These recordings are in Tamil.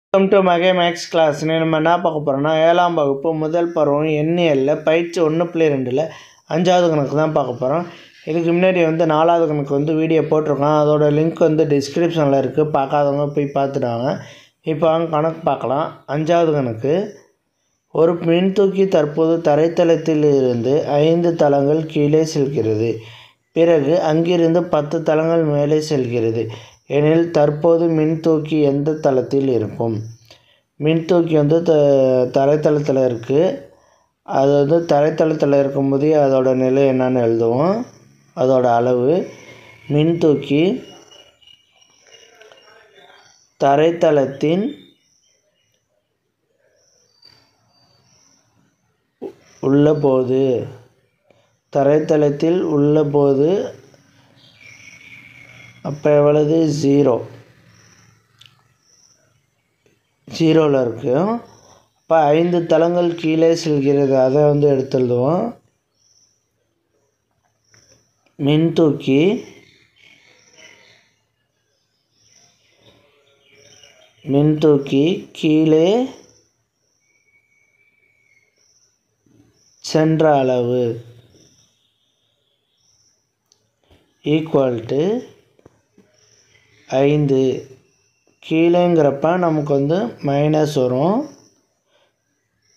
வெல்கம் டு மகே மேக்ஸ் கிளாஸ். நம்ம என்ன பார்க்க போகிறோம்னா 7ஆம் வகுப்பு முதல் பருவம் எண்ணியல்ல பயிற்சி 1.2ல் 5வது கணக்கு தான் பார்க்க போகிறோம். இதுக்கு முன்னாடி 4வது கணக்கு வீடியோ போட்டிருக்கோம். அதோட லிங்க் டிஸ்கிரிப்ஷனில் இருக்குது. பார்க்காதவங்க போய் பார்த்துடுவாங்க. இப்போ கணக்கு பார்க்கலாம். 5வது கணக்கு. ஒரு மின்தூக்கி தற்போது தரைத்தளத்தில் இருந்து 5 தளங்கள் கீழே செல்கிறது. பிறகு அங்கிருந்து 10 தளங்கள் மேலே செல்கிறது எனில் தற்போது மின்தூக்கி எந்த தளத்தில் இருக்கும்? மின்தூக்கி தரைத்தளத்தில் இருக்குது. அது தரைத்தளத்தில் இருக்கும்போது அதோட நிலை என்னன்னு எழுதுவோம். அதோட அளவு மின்தூக்கி தரைத்தளத்தின் உள்ளபோது தரைத்தளத்தில் உள்ளபோது அப்போ எவ்வளவு? 0ல் இருக்கும். அப்போ 5 தளங்கள் கீழே செல்கிறது. அதை எடுத்து எழுதுவோம். மின்தூக்கி கீழே சென்ற அளவு ஈக்குவல் டு 5. கீழேங்கிறப்ப நமக்கு மைனஸ் வரும்.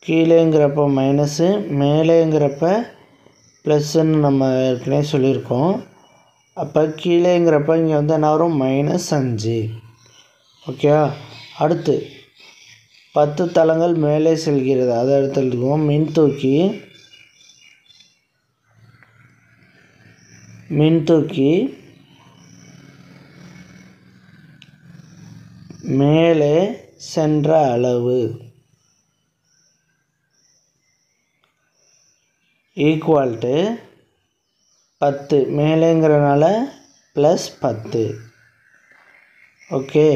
கீழேங்கிறப்ப மைனஸு, மேலேங்கிறப்ப ப்ளஸ்ன்னு நம்ம ஏற்கனவே சொல்லியிருக்கோம். அப்போ கீழேங்கிறப்ப இங்கே என்ன வரும்? -5. ஓகேவா? அடுத்து 10 தளங்கள் மேலே செல்கிறது. அதை எடுத்துக்குவோம். மின்தூக்கி மேலே சென்ற அளவு ஈக்குவல் டு 10. மேலேங்கிறனால +10. ஓகே.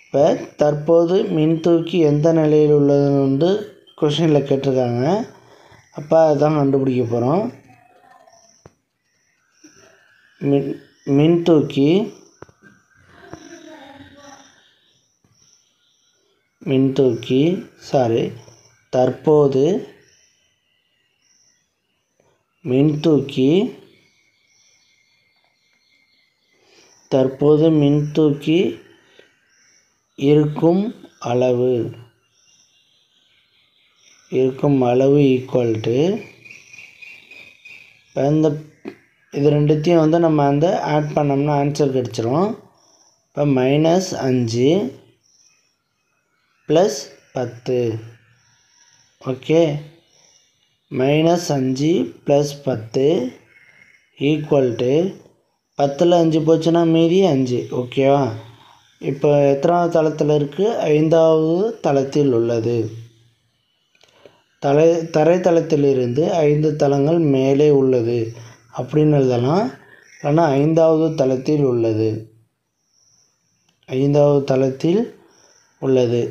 இப்போ தற்போது மின்தூக்கி எந்த நிலையில் உள்ளதுன்னு கொஷினில் கேட்டிருக்காங்க. அப்போ அதுதான் கண்டுபிடிக்க போகிறோம். தற்போது மின்தூக்கி இருக்கும் அளவு ஈக்குவல் டு இது ரெண்டுத்தையும் நம்ம ஆட் பண்ணோம்னா ஆன்சர் கிடச்சிரும். இப்போ -5 +10. ஓகே. -5 +10 ஈக்குவல் டு 10ல் 5 போச்சுன்னா மீதி 5. ஓகேவா? இப்போ எத்தனாவது தளத்தில் இருக்குது? 5வது தளத்தில் உள்ளது. தரைத்தளத்திலிருந்து 5 தளங்கள் மேலே உள்ளது அப்படின்னு எழுதலாம். இல்லைன்னா 5வது தளத்தில் உள்ளது. 5வது தளத்தில் உள்ளது.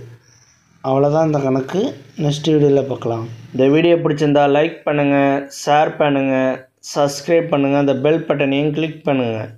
அவ்வளோதான் இந்த கணக்கு. நெக்ஸ்ட் வீடியோவில் பார்க்கலாம். இந்த வீடியோ பிடிச்சிருந்தா லைக் பண்ணுங்கள், ஷேர் பண்ணுங்கள், சப்ஸ்கிரைப் பண்ணுங்கள், அந்த பெல் பட்டனையும் கிளிக் பண்ணுங்கள்.